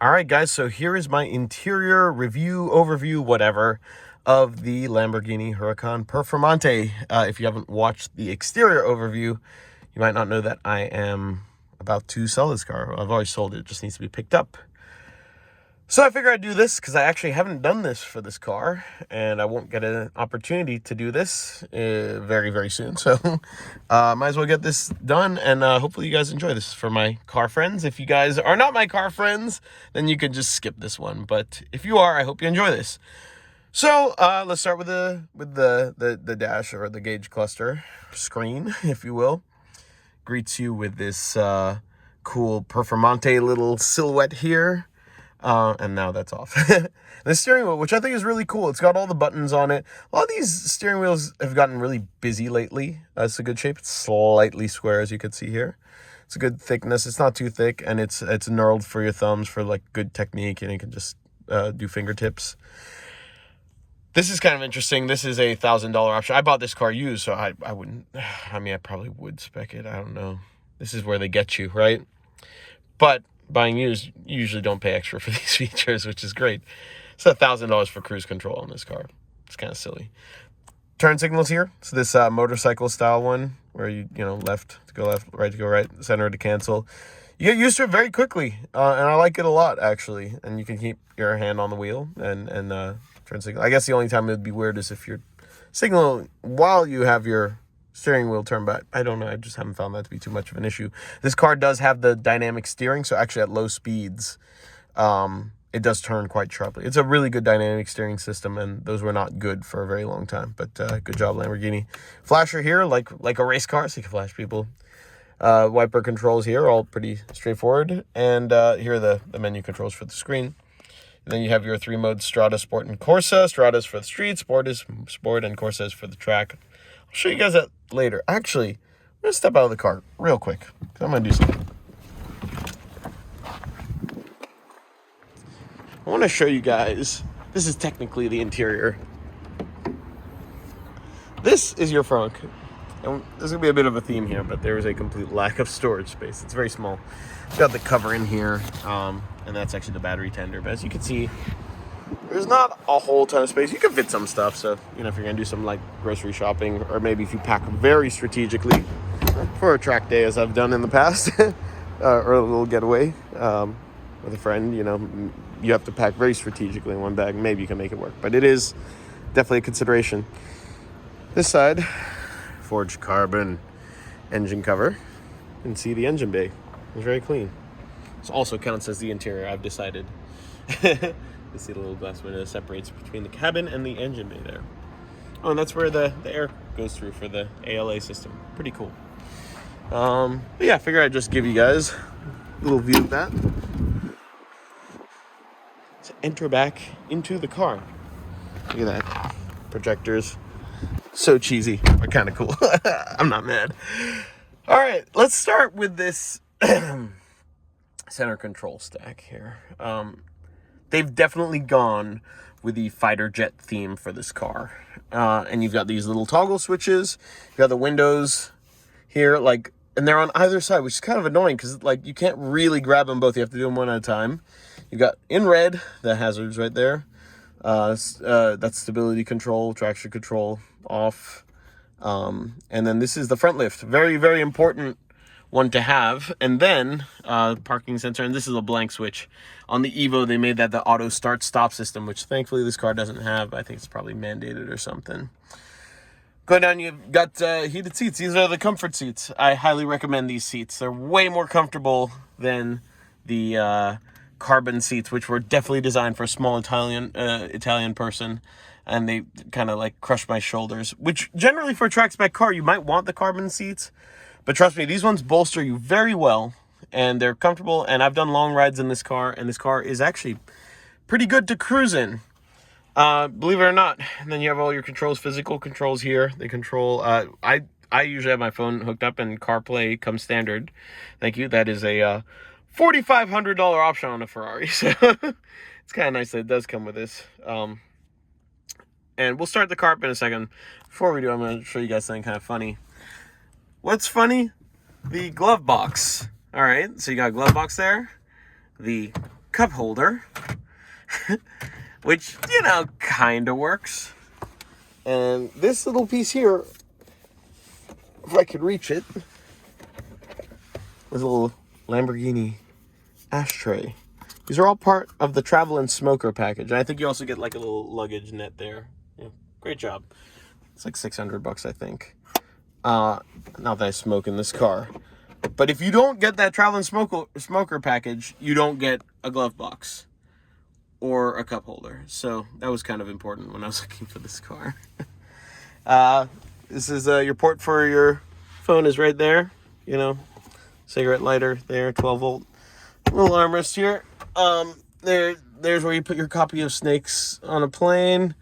All right, guys, so here is my interior review, overview, whatever, of the Lamborghini Huracan Performante. If you haven't watched the exterior overview, you might not know that I am about to sell this car. I've already sold it. It just needs to be picked up. So I figured I'd do this because I actually haven't done this for this car, and I won't get an opportunity to do this very, very soon. So might as well get this done, and hopefully you guys enjoy this. For my car friends, if you guys are not my car friends, then you can just skip this one. But if you are, I hope you enjoy this. So let's start with the dash, or the gauge cluster screen, if you will. Greets you with this cool Performante little silhouette here. And now that's off. The steering wheel, which I think is really cool. It's got all the buttons on it. A lot of these steering wheels have gotten really busy lately. It's a good shape. It's slightly square, as you can see here. It's a good thickness. It's not too thick, and it's knurled for your thumbs for like good technique, and you can just do fingertips. This is kind of interesting. This is a $1,000 option. I bought this car used, so I wouldn't. I mean, I probably would spec it. I don't know. This is where they get you, right? But buying used, you usually don't pay extra for these features, which is great. It's $1,000 for cruise control on this car. It's kind of silly. Turn signals here. So this motorcycle style one, where you left to go left, right to go right, center to cancel. You get used to it very quickly, and I like it a lot, actually. And you can keep your hand on the wheel and turn signal. I guess the only time it would be weird is if you're signaling while you have your steering wheel turn back. I don't know. I just haven't found that to be too much of an issue. This car does have the dynamic steering, so actually at low speeds, it does turn quite sharply. It's a really good dynamic steering system, and those were not good for a very long time. But good job, Lamborghini. Flasher here, like a race car, so you can flash people. Wiper controls here, all pretty straightforward. And here are the menu controls for the screen. And then you have your 3 modes: Strada, Sport, and Corsa. Strada is for the street, Sport is Sport, and Corsa is for the track. I'll show you guys that later. Actually, I'm going to step out of the car real quick, because I'm going to do something. I want to show you guys, this is technically the interior. This is your frunk. And there's going to be a bit of a theme here, but there is a complete lack of storage space. It's very small. It's got the cover in here, and that's actually the battery tender. But as you can see, there's not a whole ton of space. You can fit some stuff, so if you're gonna do some like grocery shopping, or maybe if you pack very strategically for a track day, as I've done in the past, or a little getaway with a friend, you have to pack very strategically in one bag. Maybe you can make it work, but it is definitely a consideration. This side, forged carbon engine cover. You can see the engine bay. It's very clean. This also counts as the interior, I've decided. You see the little glass window that separates between the cabin and the engine bay there. Oh, and that's where the air goes through for the ALA system. Pretty cool. But yeah, I figured I'd just give you guys a little view of that. So enter back into the car. Look at that. Projectors. So cheesy, but kind of cool. I'm not mad. All right, let's start with this center control stack here. They've definitely gone with the fighter jet theme for this car. And you've got these little toggle switches. You've got the windows here, and they're on either side, which is kind of annoying because, you can't really grab them both. You have to do them one at a time. You've got in red, the hazards right there. That's stability control, traction control off. And then this is the front lift. Very, very important one to have. And then parking sensor, and this is a blank switch. On the Evo, they made that the auto start stop system, which thankfully this car doesn't have. I think it's probably mandated or something. Going down, you've got heated seats. These are the comfort seats. I highly recommend these seats. They're way more comfortable than the carbon seats, which were definitely designed for a small Italian person. And they kind of crushed my shoulders, which generally for a track spec car, you might want the carbon seats. But trust me, these ones bolster you very well, and they're comfortable, and I've done long rides in this car, and this car is actually pretty good to cruise in, believe it or not. And then you have all your controls, physical controls here. They control, I usually have my phone hooked up, and CarPlay comes standard. Thank you. That is a $4,500 option on a Ferrari, so it's kind of nice that it does come with this. And we'll start the carp in a second. Before we do, I'm going to show you guys something kind of funny. What's funny? The glove box. All right, so you got a glove box there. The cup holder, which, you know, kind of works. And this little piece here, if I could reach it, is a little Lamborghini ashtray. These are all part of the travel and smoker package. And I think you also get like a little luggage net there. Yeah, great job. It's like $600, I think. Not that I smoke in this car. But if you don't get that travel and smoker package, you don't get a glove box or a cup holder. So that was kind of important when I was looking for this car. This is your port for your phone is right there. You know, cigarette lighter there, 12 volt. Little armrest here. There's where you put your copy of Snakes on a Plane.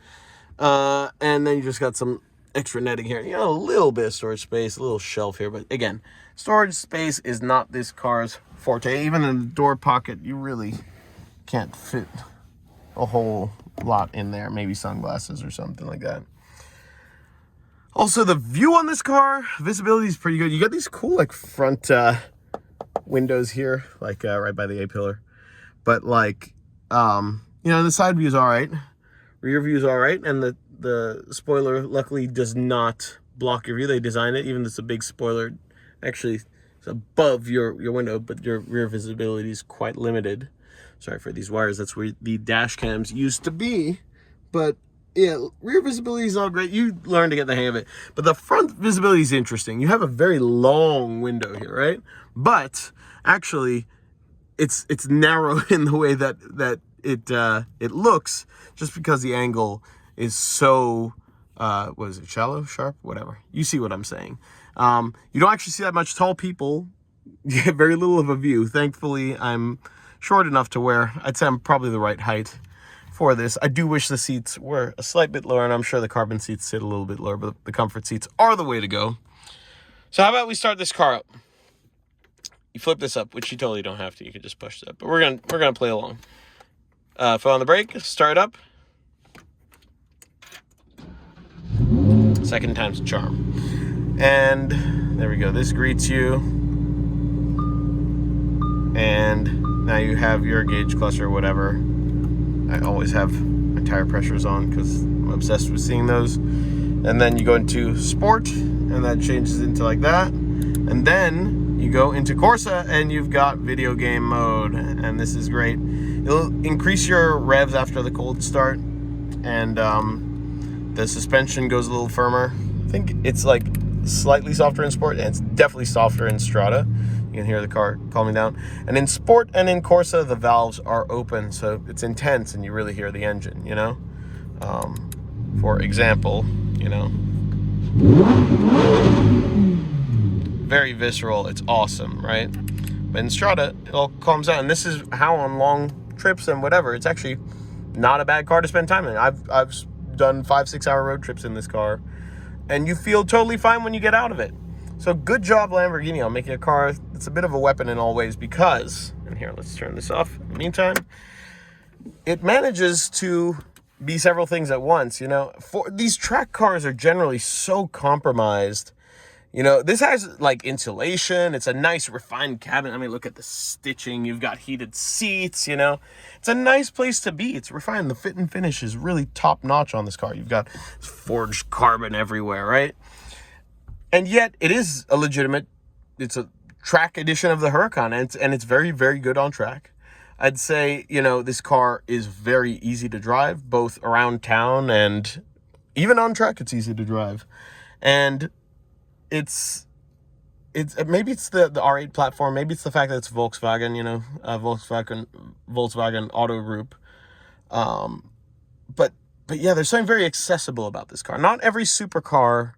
And then you just got some extra netting here. You know, a little bit of storage space, a little shelf here. But again, storage space is not this car's forte. Even in the door pocket, you really can't fit a whole lot in there. Maybe sunglasses or something like that. Also, the view on this car, visibility is pretty good. You got these cool, like, front windows here, like right by the A-pillar. But, like, you know, the side view is all right. Rear view is all right. And the spoiler, luckily, does not block your view. They designed it, even though it's a big spoiler. Actually, it's above your window, but your rear visibility is quite limited. Sorry for these wires. That's where the dash cams used to be. But yeah, rear visibility is all great. You learn to get the hang of it. But the front visibility is interesting. You have a very long window here, right? But actually, it's narrow in the way that it looks, just because the angle is so what is it, shallow, sharp, whatever. You see what I'm saying. You don't actually see that much tall people. You get very little of a view. Thankfully, I'm short enough to where I'd say I'm probably the right height for this. I do wish the seats were a slight bit lower, and I'm sure the carbon seats sit a little bit lower, but the comfort seats are the way to go. So how about we start this car up? You flip this up, which you totally don't have to. You can just push it up, but we're gonna play along. Foot on the brake, start up. Second time's a charm. And there we go. This greets you. And now you have your gauge cluster or whatever. I always have my tire pressures on because I'm obsessed with seeing those. And then you go into sport, and that changes into like that. And then you go into Corsa, and you've got video game mode. And this is great. It'll increase your revs after the cold start. And the suspension goes a little firmer. I think it's like slightly softer in sport, and it's definitely softer in Strada. You can hear the car calming down. And in sport and in Corsa, the valves are open, so it's intense, and you really hear the engine, you know? For example, you know, very visceral. It's awesome, right? But in Strada, it all calms down. And this is how on long trips and whatever, it's actually not a bad car to spend time in. I've done 5-6 hour road trips in this car, and you feel totally fine when you get out of it. So good job, Lamborghini, on making a car that's a bit of a weapon in all ways, because, and here, let's turn this off in the meantime, it manages to be several things at once. You know, for these track cars are generally so compromised. You know, this has like insulation. It's a nice refined cabin. I mean, look at the stitching. You've got heated seats, you know. It's a nice place to be. It's refined. The fit and finish is really top notch on this car. You've got forged carbon everywhere, right? And yet it is a legitimate, it's a track edition of the Huracan, and it's very, very good on track. I'd say, you know, this car is very easy to drive, both around town and even on track. It's easy to drive. And it's maybe it's the R8 platform, maybe it's the fact that it's Volkswagen, you know, Volkswagen Auto Group. But yeah, there's something very accessible about this car. Not every supercar,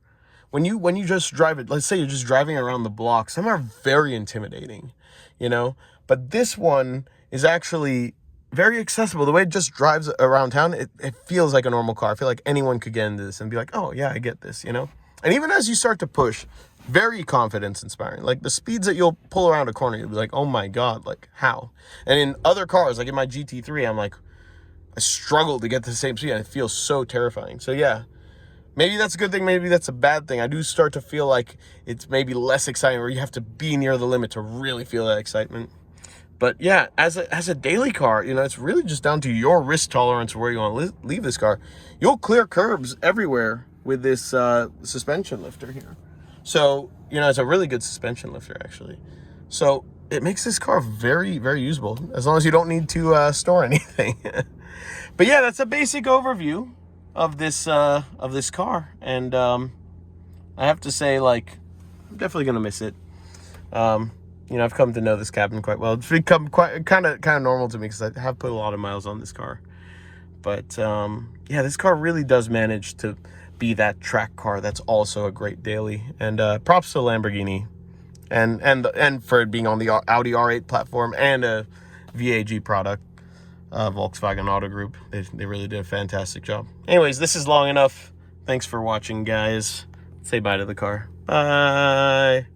when you just drive it, let's say you're just driving around the block, some are very intimidating, you know. But this one is actually very accessible. The way it just drives around town, it feels like a normal car. I feel like anyone could get into this and be like, oh yeah, I get this, you know. And even as you start to push, very confidence inspiring. Like the speeds that you'll pull around a corner, you'll be like, oh my God, like how? And in other cars, like in my GT3, I'm like, I struggle to get to the same speed, and it feels so terrifying. So yeah, maybe that's a good thing, maybe that's a bad thing. I do start to feel like it's maybe less exciting, where you have to be near the limit to really feel that excitement. But yeah, as a daily car, you know, it's really just down to your risk tolerance where you want to leave this car. You'll clear curbs everywhere with this suspension lifter here. So, you know, it's a really good suspension lifter, actually. So it makes this car very, very usable, as long as you don't need to store anything. But yeah, that's a basic overview of this car. And I have to say, like, I'm definitely going to miss it. You know, I've come to know this cabin quite well. It's become quite kind of normal to me because I have put a lot of miles on this car. But yeah, this car really does manage to be that track car that's also a great daily. And props to Lamborghini, and for it being on the Audi R8 platform and a VAG product, Volkswagen Auto Group. They really did a fantastic job. Anyways, this is long enough. Thanks for watching, guys. Say bye to the car. Bye.